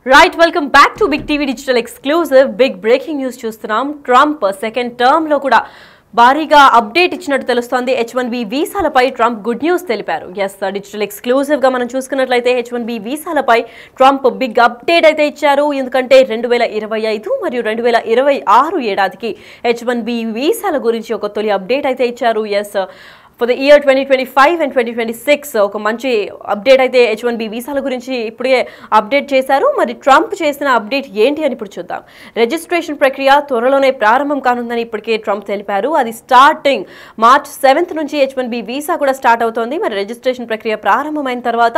Right, welcome back to Big TV Digital Exclusive. Big breaking news చూస్తున్నాం. Trump second term లో కూడా భారీగా update ఇచ్చినట్టు తెలుస్తోంది. H1B వీసాలపై ట్రంప్ గుడ్ న్యూస్ తెలిపారు. ఎస్, డిజిటల్ ఎక్స్క్లూజివ్ గా మనం చూసుకున్నట్లయితే H1B వీసాలపై ట్రంప్ బిగ్ అప్డేట్ అయితే ఇచ్చారు. ఎందుకంటే 2025 మరియు 2026 ఏడాదికి H1B వీసాల గురించి ఒక తొలి అప్డేట్ అయితే ఇచ్చారు. Yes, for the year 2025 and 2026 ఒక మంచి అప్డేట్ అయితే H1B వీసాల గురించి ఇప్పుడే అప్డేట్ చేశారు. మరి ట్రంప్ చేసిన అప్డేట్ ఏంటి అని ఇప్పుడు చూద్దాం. రిజిస్ట్రేషన్ ప్రక్రియ త్వరలోనే ప్రారంభం కానుందని ఇప్పటికే ట్రంప్ తెలిపారు. అది స్టార్టింగ్ మార్చ్ 7 నుంచి H1B వీసా కూడా స్టార్ట్ అవుతోంది. మరి రిజిస్ట్రేషన్ ప్రక్రియ ప్రారంభమైన తర్వాత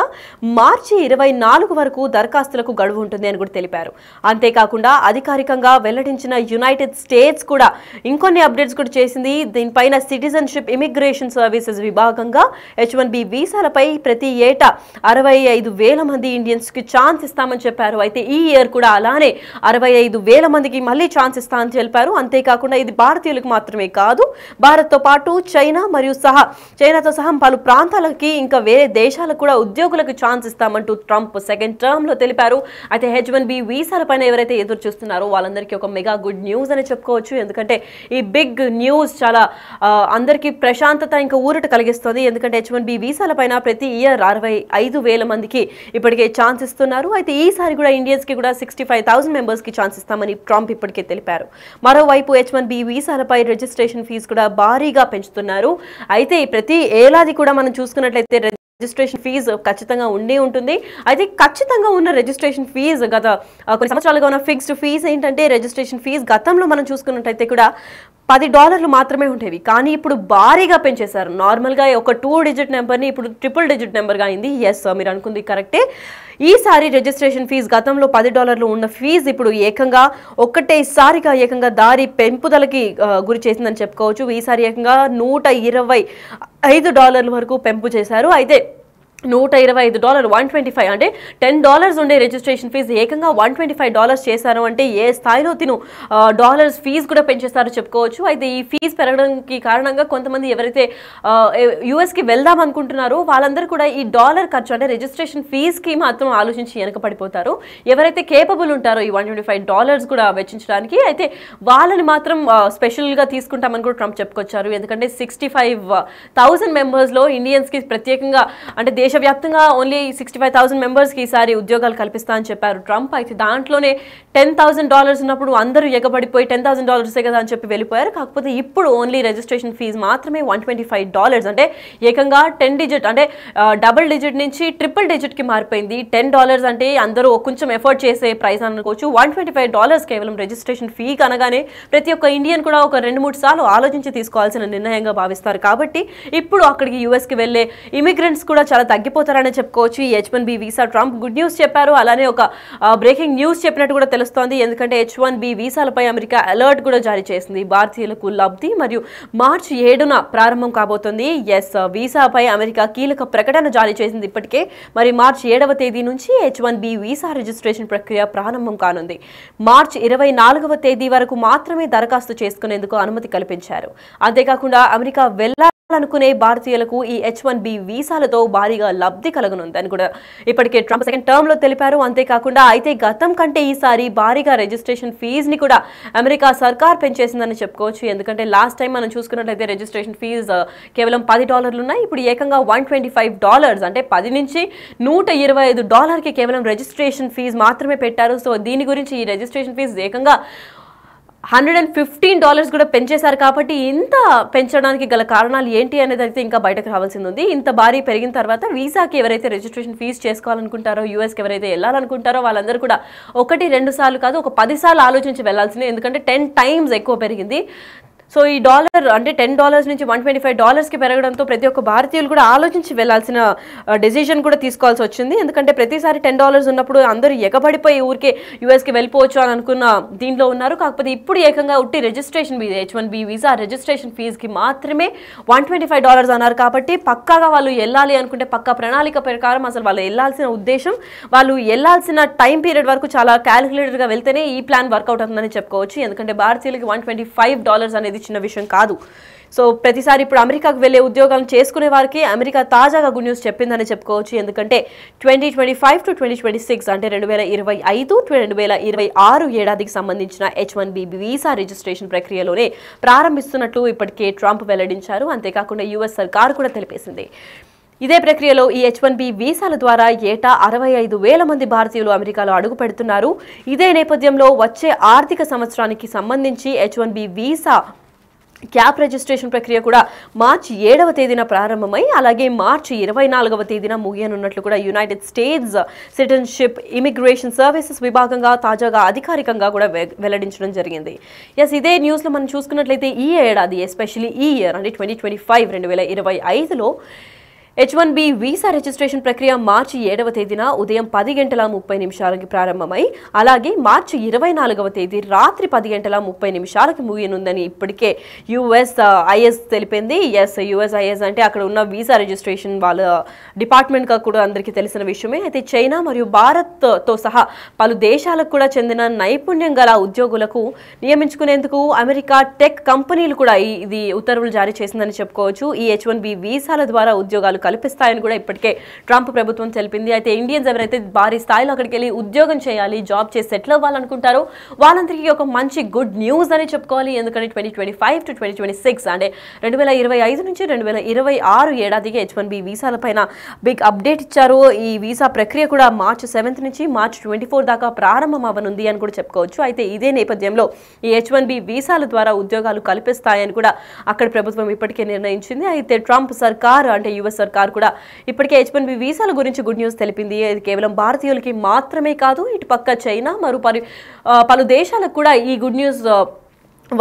మార్చి 24 వరకు దరఖాస్తులకు గడువు ఉంటుంది అని కూడా తెలిపారు. అంతేకాకుండా అధికారికంగా వెల్లడించిన యునైటెడ్ స్టేట్స్ కూడా ఇంకొన్ని అప్డేట్స్ కూడా చేసింది. దీనిపైన సిటిజన్షిప్ ఇమిగ్రేషన్ సర్వీసెస్ విభాగంగా H1B వీసాలపై ప్రతి ఏటా 65,000 మంది ఇండియన్స్ కి ఛాన్స్ ఇస్తామని చెప్పారు. అయితే ఈ ఇయర్ కూడా అలానే 65,000 మందికి మళ్ళీ ఛాన్స్ ఇస్తామని తెలిపారు. అంతేకాకుండా ఇది భారతీయులకు మాత్రమే కాదు, భారత్ తో పాటు చైనాతో సహా పలు ప్రాంతాలకి ఇంకా వేరే దేశాలకు కూడా ఉద్యోగులకు ఛాన్స్ ఇస్తామంటూ ట్రంప్ సెకండ్ టర్మ్ లో తెలిపారు. అయితే H1B వీసాలపైన ఎవరైతే ఎదురు చూస్తున్నారో వాళ్ళందరికీ ఒక మెగా గుడ్ న్యూస్ అని చెప్పుకోవచ్చు. ఎందుకంటే ఈ బిగ్ న్యూస్ చాలా అందరికీ ప్రశాంతత ఇంకా ఊరట కలిగిస్తుంది. ఎందుకంటే H1B వీసాలపైన ప్రతి ఇయర్ 65,000 మందికి ఇప్పటికే ఛాన్స్ ఇస్తున్నారు. అయితే ఈసారి కూడా ఇండియన్స్ కి కూడా 65,000 మెంబర్స్ కి ఛాన్స్ ఇస్తామని ట్రంప్ ఇప్పటికే తెలిపారు. మరోవైపు H1B వీసాలపై రిజిస్ట్రేషన్ ఫీజు కూడా భారీగా పెంచుతున్నారు. అయితే ప్రతి ఏడాది కూడా మనం చూసుకున్నట్లయితే రిజిస్ట్రేషన్ ఫీజు ఖచ్చితంగా ఉంటుంది. అయితే ఖచ్చితంగా ఉన్న రిజిస్ట్రేషన్ ఫీజు గత కొన్ని సంవత్సరాలుగా ఉన్న ఫిక్స్డ్ ఫీజు ఏంటంటే రిజిస్ట్రేషన్ ఫీజు గతంలో మనం చూసుకున్నట్లయితే కూడా $10 మాత్రమే ఉండేవి. కానీ ఇప్పుడు భారీగా పెంచేశారు. నార్మల్గా ఒక 2 డిజిట్ నెంబర్ని ఇప్పుడు ట్రిపుల్ డిజిట్ నెంబర్గా అయింది. ఎస్, మీరు అనుకుంది కరెక్టే. ఈసారి రిజిస్ట్రేషన్ ఫీజు గతంలో $10 ఉన్న ఫీజు ఇప్పుడు ఏకంగా దారి పెంపుదలకి గురి చేసిందని చెప్పుకోవచ్చు. ఈసారి ఏకంగా $125 వరకు పెంపు చేశారు. అయితే $125 $125 అంటే $10 ఉండే రిజిస్ట్రేషన్ ఫీజు ఏకంగా $125 చేశారు. అంటే ఏ స్థాయిలో డాలర్స్ ఫీజు కూడా పెంచేస్తారో చెప్పుకోవచ్చు. అయితే ఈ ఫీజు పెరగడానికి కారణంగా కొంతమంది ఎవరైతే యూఎస్కి వెళ్దాం అనుకుంటున్నారో వాళ్ళందరూ కూడా ఈ డాలర్ ఖర్చు అంటే రిజిస్ట్రేషన్ ఫీజుకి మాత్రం ఆలోచించి వెనకపడిపోతారు. ఎవరైతే కేపబుల్ ఉంటారో ఈ $125 కూడా వెచ్చించడానికి అయితే వాళ్ళని మాత్రం స్పెషల్గా తీసుకుంటామని కూడా ట్రంప్ చెప్పుకొచ్చారు. ఎందుకంటే 65,000 మెంబర్స్లో ఇండియన్స్కి ప్రత్యేకంగా అంటే దేశవ్యాప్తంగా ఓన్లీ 65,000 మెంబర్స్కి ఈసారి ఉద్యోగాలు కల్పిస్తా అని చెప్పారు ట్రంప్. అయితే దాంట్లోనే $10,000 ఉన్నప్పుడు అందరూ ఎగబడిపోయి $10,000 కదా అని చెప్పి వెళ్ళిపోయారు. కాకపోతే ఇప్పుడు ఓన్లీ రిజిస్ట్రేషన్ ఫీజు మాత్రమే $125 అంటే ఏకంగా 10 డిజిట్ అంటే డబుల్ డిజిట్ నుంచి ట్రిపుల్ డిజిట్కి మారిపోయింది. $10 అంటే అందరూ కొంచెం ఎఫర్ట్ చేసే ప్రైస్ అనుకోవచ్చు. $125 కేవలం రిజిస్ట్రేషన్ ఫీ కనగానే ప్రతి ఒక్క ఇండియన్ కూడా ఒక 2-3 సార్లు ఆలోచించి తీసుకోవాల్సిన నిర్ణయంగా భావిస్తారు. కాబట్టి ఇప్పుడు అక్కడికి యూఎస్కి వెళ్లే ఇమిగ్రెంట్స్ కూడా చాలా తగ్గిపోతారని చెప్పుకోవచ్చు. ఈ H1B visa Trump good news చెప్పారు. అలానే ఒక బ్రేకింగ్ న్యూస్ చెప్పినట్టు కూడా తెలుస్తోంది. ఎందుకంటే H1B వీసాలపై అమెరికా అలర్ట్ కూడా జారీ చేసింది. భారతీయులకు లబ్ధి మరియు మార్చి 7న ప్రారంభం కాబోతుంది. ఎస్, వీసాపై అమెరికా కీలక ప్రకటన జారీ చేసింది ఇప్పటికే. మరి మార్చి 7వ తేదీ నుంచి H1B వీసా రిజిస్ట్రేషన్ ప్రక్రియ ప్రారంభం కానుంది. మార్చి 24వ తేదీ వరకు మాత్రమే దరఖాస్తు చేసుకునేందుకు అనుమతి కల్పించారు. అంతేకాకుండా అమెరికా అనుకునే భారతీయులకు ఈ H1B వీసాలతో భారీగా లబ్ధి కలగనుందని కూడా ఇప్పటికే ట్రంప్ సెకండ్ టర్మ్ లో తెలిపారు. అంతేకాకుండా అయితే గతం కంటే ఈసారి భారీగా రిజిస్ట్రేషన్ ఫీజుని కూడా అమెరికా సర్కార్ పెంచేసిందని చెప్పుకోవచ్చు. ఎందుకంటే లాస్ట్ టైం మనం చూసుకున్నట్లయితే రిజిస్ట్రేషన్ ఫీజు కేవలం $10 ఉన్నాయి. ఇప్పుడు ఏకంగా $125 అంటే 10 నుంచి $125కి కేవలం రిజిస్ట్రేషన్ ఫీజు మాత్రమే పెట్టారు. సో దీని గురించి ఈ రిజిస్ట్రేషన్ ఫీజు ఏకంగా $115 కూడా పెంచేశారు. కాబట్టి ఇంత పెంచడానికి గల కారణాలు ఏంటి అనేది అయితే ఇంకా బయటకు రావాల్సింది ఉంది. ఇంత భారీ పెరిగిన తర్వాత వీసాకి ఎవరైతే రిజిస్ట్రేషన్ ఫీజు చేసుకోవాలనుకుంటారో, యూఎస్కి ఎవరైతే వెళ్ళాలనుకుంటారో వాళ్ళందరూ కూడా 1-2 సార్లు కాదు, ఒక 10 సార్లు ఆలోచించి వెళ్లాల్సిందే. ఎందుకంటే 10 టైమ్స్ ఎక్కువ పెరిగింది. సో ఈ డాలర్ అంటే $10 నుంచి $125కి పెరగడంతో ప్రతి ఒక్క భారతీయులు కూడా ఆలోచించి వెళ్లాల్సిన డెసిషన్ కూడా తీసుకోవాల్సి వచ్చింది. ఎందుకంటే ప్రతిసారి $10 ఉన్నప్పుడు అందరూ ఎగబడిపోయి ఊరికే యూఎస్కి వెళ్ళిపోవచ్చు అని అనుకున్న దీంట్లో ఉన్నారు. కాకపోతే ఇప్పుడు ఏకంగా ఉట్టి registration fee H1B visa registration ఫీజుకి మాత్రమే $125 అన్నారు. కాబట్టి పక్కాగా వాళ్ళు వెళ్ళాలి అనుకుంటే పక్కా ప్రణాళిక ప్రకారం అసలు వాళ్ళు వెళ్ళాల్సిన ఉద్దేశం, వాళ్ళు వెళ్ళాల్సిన టైం పీరియడ్ వరకు చాలా క్యాలిక్యులేటెడ్గా వెళ్తేనే ఈ ప్లాన్ వర్కౌట్ అవుతుందని చెప్పుకోవచ్చు. ఎందుకంటే భారతీయులకి $125 అనేది చిన్న విషయం కాదు. సో ప్రతిసారి ఇప్పుడు అమెరికాకు వెళ్లే ఉద్యోగాలను చేసుకునే వారికి అమెరికా తాజాగా గుడ్ న్యూస్ చెప్పిందని చెప్పుకోవచ్చు. ఎందుకంటే 2025 to 2026 అంటే 2025 2026 ఏడాదికి సంబంధించిన H1B వీసా రిజిస్ట్రేషన్ ప్రక్రియలోనే ప్రారంభిస్తున్నట్లు ఇప్పటికే ట్రంప్ వెల్లడించారు. అంతేకాకుండా యుఎస్ సర్కారు కూడా తెలిపేసింది. ఇదే ప్రక్రియలో ఈ H1B వీసాల ద్వారా ఏటా 65,000 మంది భారతీయులు అమెరికాలో అడుగు పెడుతున్నారు. ఇదే నేపథ్యంలో వచ్చే ఆర్థిక సంవత్సరానికి సంబంధించి H1B వీసా క్యాప్ రిజిస్ట్రేషన్ ప్రక్రియ కూడా మార్చి 7వ తేదీన ప్రారంభమై అలాగే మార్చి 24వ తేదీన ముగియనున్నట్లు కూడా United States citizenship immigration services విభాగంగా తాజాగా అధికారికంగా కూడా వెల్లడించడం జరిగింది. ఇదే న్యూస్లో మనం చూసుకున్నట్లయితే ఈ ఏడాది ఎస్పెషల్లీ ఈ ఇయర్ అంటే 2025లో H1B వీసా రిజిస్ట్రేషన్ ప్రక్రియ మార్చి 7వ తేదీన ఉదయం 10:30 ప్రారంభమై అలాగే మార్చి 24వ తేదీ రాత్రి 10:30 ముగియనుందని ఇప్పటికే USIS తెలిపింది. USIS అంటే అక్కడ ఉన్న వీసా రిజిస్ట్రేషన్ వాళ్ళ డిపార్ట్మెంట్గా కూడా అందరికీ తెలిసిన విషయమే. అయితే చైనా మరియు భారత్తో సహా పలు దేశాలకు కూడా చెందిన నైపుణ్యం గల ఉద్యోగులకు నియమించుకునేందుకు అమెరికా టెక్ కంపెనీలు కూడా ఇది ఉత్తర్వులు జారీ చేసిందని చెప్పుకోవచ్చు. ఈ H1B వీసాల ద్వారా ఉద్యోగాలు కల్పిస్తాయని కూడా ఇప్పటికే ట్రంప్ ప్రభుత్వం తెలిపింది. అయితే ఇండియన్స్ ఎవరైతే భారీ స్థాయిలో అక్కడికి వెళ్ళి ఉద్యోగం చేయాలి, జాబ్ చేసి సెటిల్ అవ్వాలనుకుంటారో వాళ్ళందరికీ ఒక మంచి గుడ్ న్యూస్ అని చెప్పుకోవాలి. ఎందుకంటే 2025 to 2026 అంటే 2025 నుంచి 2026 ఏడాదికి H1B వీసాల పైన బిగ్ అప్డేట్ ఇచ్చారు. ఈ వీసా ప్రక్రియ కూడా మార్చి 7 నుంచి మార్చి 24 దాకా ప్రారంభం అవ్వనుంది అని కూడా చెప్పుకోవచ్చు. అయితే ఇదే నేపథ్యంలో ఈ H1B వీసాల ద్వారా ఉద్యోగాలు కల్పిస్తాయని కూడా అక్కడ ప్రభుత్వం ఇప్పటికే నిర్ణయించింది. అయితే ట్రంప్ సర్కార్ అంటే యుఎస్ సర్కార్ కూడా ఇప్పటికే H1B వీసాల గురించి గుడ్ న్యూస్ తెలిపింది. ఇది కేవలం భారతీయులకి మాత్రమే కాదు, ఇటు పక్క చైనా మరియు పలు దేశాలకు కూడా ఈ గుడ్ న్యూస్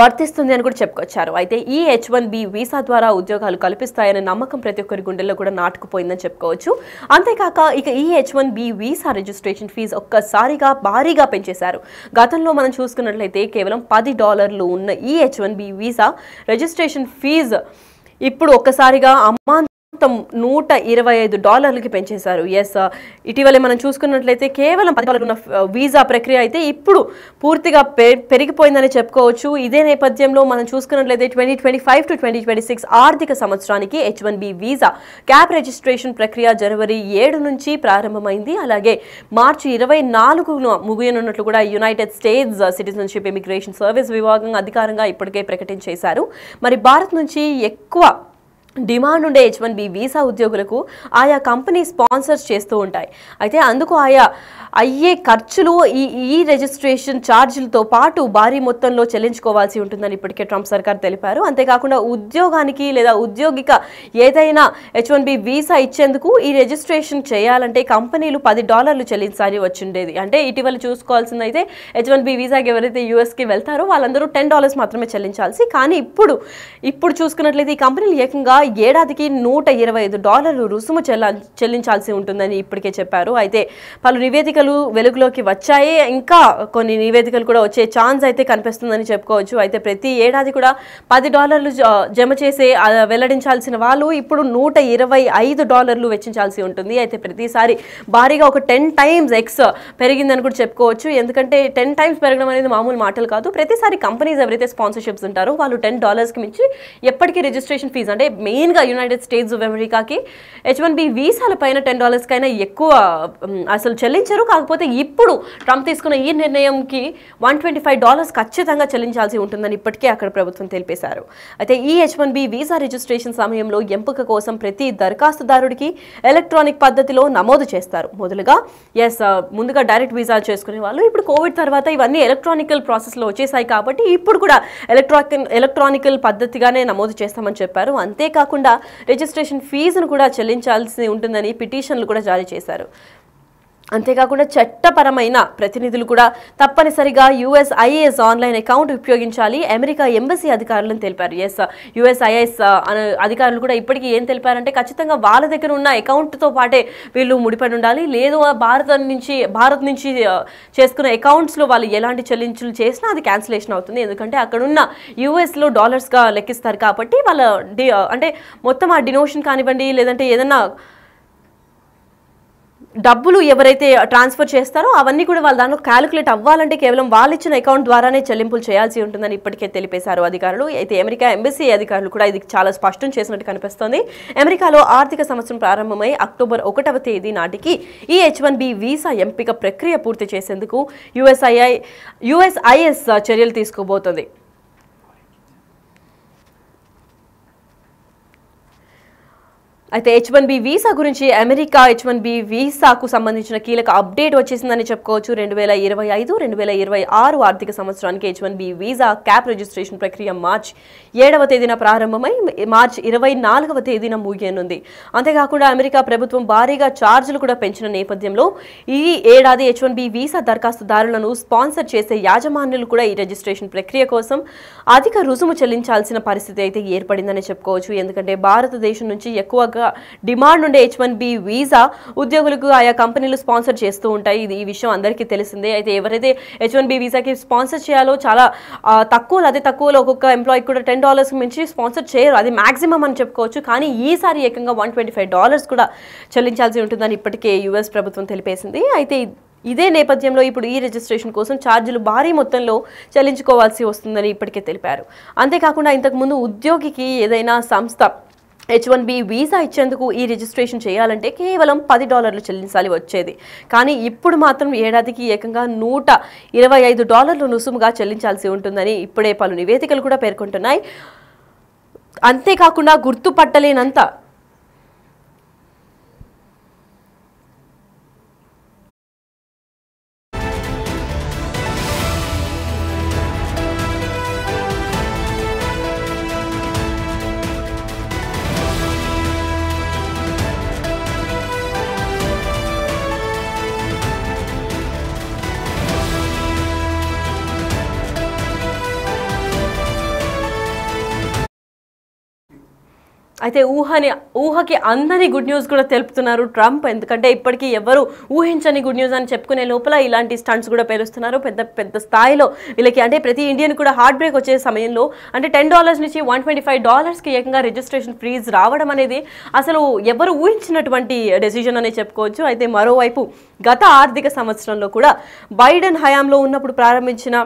వర్తిస్తుంది అని కూడా చెప్పుకొచ్చారు. అయితే ఈ H1B వీసా ద్వారా ఉద్యోగాలు కల్పిస్తాయనే నమ్మకం ప్రతి ఒక్కరి గుండెల్లో కూడా నాటుకుపోయిందని చెప్పుకోవచ్చు. అంతేకాక ఇక ఈ H1B వీసా రిజిస్ట్రేషన్ ఫీజు ఒక్కసారిగా భారీగా పెంచేశారు. గతంలో మనం చూసుకున్నట్లయితే కేవలం $10 ఉన్న ఈ H1B వీసా రిజిస్ట్రేషన్ ఫీజు ఇప్పుడు ఒక్కసారిగా $125 పెంచేశారు. ఇటీవలే మనం చూసుకున్నట్లయితే కేవలం $10 ఉన్న వీసా ప్రక్రియ అయితే ఇప్పుడు పూర్తిగా పెరిగిపోయిందని చెప్పుకోవచ్చు. ఇదే నేపథ్యంలో మనం చూసుకున్నట్లయితే 2025 to 2026 ఆర్థిక సంవత్సరానికి H1B వీసా క్యాప్ రిజిస్ట్రేషన్ ప్రక్రియ జనవరి 7 నుంచి ప్రారంభమైంది. అలాగే మార్చి 24న ముగియనున్నట్లు కూడా United States citizenship immigration service విభాగం అధికారంగా ఇప్పటికే ప్రకటించేశారు. మరి భారత్ నుంచి ఎక్కువ డిమాండ్ ఉండే H1B వీసా ఉద్యోగులకు ఆయా కంపెనీ స్పాన్సర్స్ చేస్తూ ఉంటాయి. అయితే అందుకు ఆయా అయ్యే ఖర్చులు ఈ రిజిస్ట్రేషన్ ఛార్జీలతో పాటు భారీ మొత్తంలో చెల్లించుకోవాల్సి ఉంటుందని ఇప్పటికే ట్రంప్ సర్కార్ తెలిపారు. అంతేకాకుండా ఉద్యోగానికి లేదా ఉద్యోగిక ఏదైనా H1B వీసా ఇచ్చేందుకు ఈ రిజిస్ట్రేషన్ చేయాలంటే కంపెనీలు $10 చెల్లించాలి వచ్చిండేది. అంటే ఇటీవల చూసుకోవాల్సిందైతే H1B వీసాకి ఎవరైతే యూఎస్కి వెళ్తారో వాళ్ళందరూ $10 మాత్రమే చెల్లించాల్సి. కానీ ఇప్పుడు చూసుకున్నట్లయితే ఈ కంపెనీలు ఏకంగా ఏడాదికి $125 రుసుము చెల్లించాల్సి ఉంటుందని ఇప్పటికే చెప్పారు. అయితే పలు నివేదికలు వెలుగులోకి వచ్చాయి, ఇంకా కొన్ని నివేదికలు కూడా వచ్చే ఛాన్స్ అయితే కనిపిస్తుందని చెప్పుకోవచ్చు. అయితే ప్రతి ఏడాది కూడా $10 జమ చేసే వెల్లడించాల్సిన వాళ్ళు ఇప్పుడు $125 వెచ్చించాల్సి ఉంటుంది. అయితే ప్రతిసారి భారీగా ఒక 10 times X పెరిగిందని కూడా చెప్పుకోవచ్చు. ఎందుకంటే 10 times పెరగడం అనేది మామూలు మాటలు కాదు. ప్రతిసారి కంపెనీస్ ఎవరైతే స్పాన్సర్షిప్స్ ఉంటారో వాళ్ళు $10కి మించి ఎప్పటికీ రిజిస్ట్రేషన్ ఫీజు అంటే మెయిన్గా యునైటెడ్ స్టేట్స్ ఆఫ్ అమెరికాకి H1B వీసాల పైన $10 కైనా ఎక్కువ అసలు చెల్లించరు. కాకపోతే ఇప్పుడు ట్రంప్ తీసుకున్న ఈ నిర్ణయంకి $125 ఖచ్చితంగా చెల్లించాల్సి ఉంటుందని ఇప్పటికే అక్కడ ప్రభుత్వం తెలిపేశారు. అయితే ఈ H1B వీసా రిజిస్ట్రేషన్ సమయంలో ఎంపిక కోసం ప్రతి దరఖాస్తుదారుడికి ఎలక్ట్రానిక్ పద్ధతిలో నమోదు చేస్తారు. ముందుగా డైరెక్ట్ వీసా చేసుకునే వాళ్ళు ఇప్పుడు కోవిడ్ తర్వాత ఇవన్నీ ఎలక్ట్రానికల్ ప్రాసెస్లో వచ్చేసాయి కాబట్టి ఇప్పుడు కూడా ఎలక్ట్రానికల్ పద్ధతిగానే నమోదు చేస్తామని చెప్పారు. అంతేకాకుండా రిజిస్ట్రేషన్ ఫీజును కూడా చెల్లించాల్సి ఉంటుందని పిటిషన్లు కూడా జారీ చేశారు. అంతేకాకుండా చట్టపరమైన ప్రతినిధులు కూడా తప్పనిసరిగా USIS ఆన్లైన్ అకౌంట్ ఉపయోగించాలి అమెరికా ఎంబసీ అధికారులను తెలిపారు. USIS అధికారులు కూడా ఇప్పటికీ ఏం తెలిపారంటే ఖచ్చితంగా వాళ్ళ దగ్గర ఉన్న అకౌంట్తో పాటే వీళ్ళు ముడిపడి ఉండాలి. లేదు భారత్ నుంచి చేసుకున్న అకౌంట్స్లో వాళ్ళు ఎలాంటి చెల్లింపులు చేసినా అది క్యాన్సిలేషన్ అవుతుంది. ఎందుకంటే అక్కడున్న USలో డాలర్స్గా లెక్కిస్తారు కాబట్టి వాళ్ళ అంటే మొత్తం ఆ డినోషన్ కానివ్వండి లేదంటే ఏదన్నా డబ్బులు ఎవరైతే ట్రాన్స్ఫర్ చేస్తారో అవన్నీ కూడా వాళ్ళ దాంట్లో క్యాలిక్యులేట్ అవ్వాలంటే కేవలం వాళ్ళు ఇచ్చిన అకౌంట్ ద్వారానే చెల్లింపులు చేయాల్సి ఉంటుందని ఇప్పటికే తెలిపేశారు అధికారులు. అయితే అమెరికా ఎంబసీ అధికారులు కూడా ఇది చాలా స్పష్టం చేసినట్టు కనిపిస్తోంది. అమెరికాలో ఆర్థిక సంవత్సరం ప్రారంభమై అక్టోబర్ 1వ తేదీ నాటికి ఈ H1B వీసా ఎంపిక ప్రక్రియ పూర్తి చేసేందుకు USIS చర్యలు తీసుకోబోతోంది. అయితే H1B వీసా గురించి అమెరికా H1B వీసాకు సంబంధించిన కీలక అప్డేట్ వచ్చేసిందని చెప్పుకోవచ్చు. 2025-2026 ఆర్థిక సంవత్సరానికి H1B వీసా క్యాప్ రిజిస్ట్రేషన్ ప్రక్రియ మార్చి 7వ తేదీన ప్రారంభమై మార్చి 24వ తేదీన ముగియనుంది. అంతేకాకుండా అమెరికా ప్రభుత్వం భారీగా ఛార్జీలు కూడా పెంచిన నేపథ్యంలో ఈ ఏడాది H1B వీసా దరఖాస్తుదారులను స్పాన్సర్ చేసే యాజమాన్యులు కూడా ఈ రిజిస్ట్రేషన్ ప్రక్రియ కోసం అధిక రుసుము చెల్లించాల్సిన పరిస్థితి అయితే ఏర్పడిందని చెప్పుకోవచ్చు. ఎందుకంటే భారతదేశం నుంచి ఎక్కువగా డిమాండ్ ఉండే H1B వీసా ఉద్యోగులకు ఆయా కంపెనీలు స్పాన్సర్ చేస్తూ ఉంటాయి. ఈ విషయం అందరికీ తెలిసిందే. అయితే ఎవరైతే H1B వీసాకి స్పాన్సర్ చేయాలో చాలా అతి తక్కువలో ఒక్కొక్క ఎంప్లాయీ కూడా $10 మించి స్పాన్సర్ చేయరు. అది మాక్సిమం అని చెప్పుకోవచ్చు. కానీ ఈసారి ఏకంగా $125 కూడా చెల్లించాల్సి ఉంటుందని ఇప్పటికే US ప్రభుత్వం తెలిపేసింది. అయితే ఇదే నేపథ్యంలో ఇప్పుడు ఈ రిజిస్ట్రేషన్ కోసం ఛార్జీలు భారీ మొత్తంలో చెల్లించుకోవాల్సి వస్తుందని ఇప్పటికే తెలిపారు. అంతేకాకుండా ఇంతకుముందు ఉద్యోగికి ఏదైనా సంస్థ H1B వీసా ఇచ్చేందుకు ఈ రిజిస్ట్రేషన్ చేయాలంటే కేవలం $10 చెల్లించాలి వచ్చేది. కానీ ఇప్పుడు మాత్రం ఏడాదికి ఏకంగా $125 రుసుముగా చెల్లించాల్సి ఉంటుందని ఇప్పుడే పలు నివేదికలు కూడా పేర్కొంటున్నాయి. అంతేకాకుండా గుర్తుపట్టలేనంత అయితే ఊహకి అందని గుడ్ న్యూస్ కూడా తెలుపుతున్నారు ట్రంప్. ఎందుకంటే ఇప్పటికీ ఎవరు ఊహించని గుడ్ న్యూస్ అని చెప్పుకునే లోపల ఇలాంటి స్టంట్స్ కూడా పేరుస్తున్నారు పెద్ద స్థాయిలో. వీళ్ళకి అంటే ప్రతి ఇండియన్ కూడా హార్ట్ బ్రేక్ వచ్చే సమయంలో అంటే $10 నుంచి $125కి ఏకంగా రిజిస్ట్రేషన్ ఫీజ్ రావడం అనేది అసలు ఎవరు ఊహించినటువంటి డెసిజన్ అనే చెప్పుకోవచ్చు. అయితే మరోవైపు గత ఆర్థిక సంవత్సరంలో కూడా బైడెన్ హయాంలో ఉన్నప్పుడు ప్రారంభించిన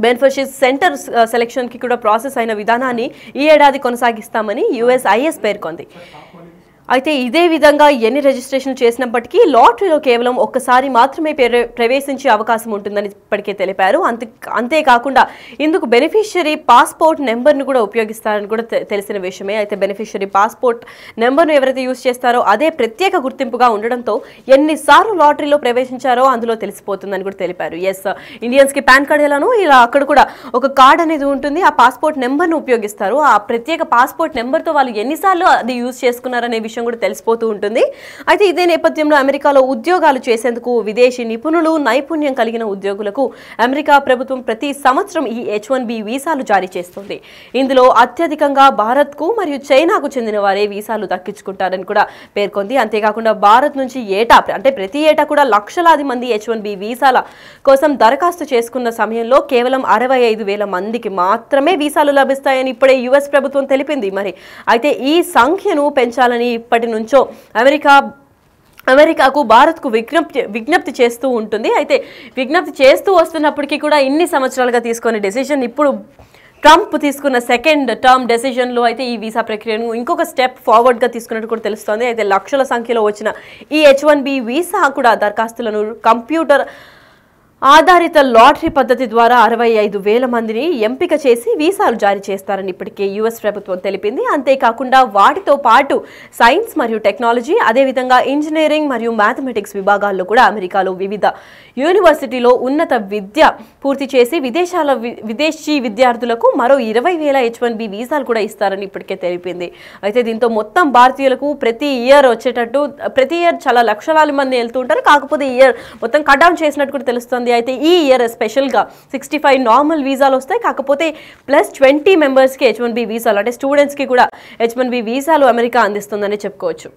బెనిఫిషరీస్ సెంటర్ సెలెక్షన్కి కూడా ప్రాసెస్ అయిన విధానాన్ని ఈ ఏడాది కొనసాగిస్తామని USIS పేర్కొంది. అయితే ఇదే విధంగా ఎన్ని రిజిస్ట్రేషన్ చేసినప్పటికీ లాటరీలో కేవలం ఒక్కసారి మాత్రమే ప్రవేశించే అవకాశం ఉంటుందని ఇప్పటికే తెలిపారు. అంతేకాకుండా ఇందుకు బెనిఫిషియరీ పాస్పోర్ట్ నెంబర్ను కూడా ఉపయోగిస్తారని కూడా తెలిసిన విషయమే. అయితే బెనిఫిషియరీ పాస్పోర్ట్ నెంబర్ను ఎవరైతే యూజ్ చేస్తారో అదే ప్రత్యేక గుర్తింపుగా ఉండడంతో ఎన్నిసార్లు లాటరీలో ప్రవేశించారో అందులో తెలిసిపోతుందని కూడా తెలిపారు. ఇండియన్స్కి పాన్ కార్డ్ ఎలానో ఇలా అక్కడ కూడా ఒక కార్డ్ అనేది ఉంటుంది. ఆ పాస్పోర్ట్ నెంబర్ను ఉపయోగిస్తారు. ఆ ప్రత్యేక పాస్పోర్ట్ నెంబర్తో వాళ్ళు ఎన్నిసార్లు అది యూజ్ చేసుకున్నారనే విషయం కూడా తెలిసిపోతూ ఉంటుంది. అయితే ఇదే నేపథ్యంలో అమెరికాలో ఉద్యోగాలు చేసేందుకు విదేశీ నిపుణులు నైపుణ్యం కలిగిన ఉద్యోగులకు అమెరికా ప్రభుత్వం ప్రతి సంవత్సరం ఈ H1B వీసాలు జారీ చేస్తుంది. ఇందులో అత్యధికంగా భారత్కు మరియు చైనాకు చెందిన వారే వీసాలు దక్కించుకుంటారని కూడా పేర్కొంది. అంతేకాకుండా భారత్ నుంచి ప్రతి ఏటా కూడా లక్షలాది మంది H1B వీసాల కోసం దరఖాస్తు చేసుకున్న సమయంలో కేవలం 65,000 మందికి మాత్రమే వీసాలు లభిస్తాయని ఇప్పుడే US ప్రభుత్వం తెలిపింది. మరి అయితే ఈ సంఖ్యను పెంచాలని ఇప్పటి నుంచో అమెరికాకు భారత్కు విజ్ఞప్తి చేస్తూ ఉంటుంది. అయితే విజ్ఞప్తి చేస్తూ వస్తున్నప్పటికీ కూడా ఇన్ని సంవత్సరాలుగా తీసుకునే డెసిషన్ ఇప్పుడు ట్రంప్ తీసుకున్న సెకండ్ టర్మ్ డెసిషన్లో అయితే ఈ వీసా ప్రక్రియను ఇంకొక స్టెప్ ఫార్వర్డ్గా తీసుకున్నట్టు కూడా తెలుస్తోంది. అయితే లక్షల సంఖ్యలో వచ్చిన ఈ H1B వీసా కూడా దరఖాస్తులను కంప్యూటర్ ఆధారిత లాటరీ పద్ధతి ద్వారా 65,000 మందిని ఎంపిక చేసి వీసాలు జారీ చేస్తారని ఇప్పటికే US ప్రభుత్వం తెలిపింది. అంతేకాకుండా వాటితో పాటు సైన్స్ మరియు టెక్నాలజీ, అదేవిధంగా ఇంజనీరింగ్ మరియు మ్యాథమెటిక్స్ విభాగాల్లో కూడా అమెరికాలో వివిధ యూనివర్సిటీలో ఉన్నత విద్య పూర్తి చేసి విదేశీ విద్యార్థులకు మరో 20,000 H1B వీసాలు కూడా ఇస్తారని ఇప్పటికే తెలిపింది. అయితే దీంతో మొత్తం భారతీయులకు ప్రతి ఇయర్ చాలా లక్షలాది మంది వెళ్తుంటారు. కాకపోతే ఈ ఇయర్ మొత్తం కట్ డౌన్ చేసినట్టు కూడా తెలుస్తుంది. అయితే ఈ ఇయర్ స్పెషల్గా 65 నార్మల్ వీసాలు వస్తాయి. కాకపోతే ప్లస్ 20 మెంబర్స్కి H1B వీసాలు అంటే స్టూడెంట్స్కి కూడా H1B వీసాలు అమెరికా అందిస్తుందని చెప్పుకోవచ్చు.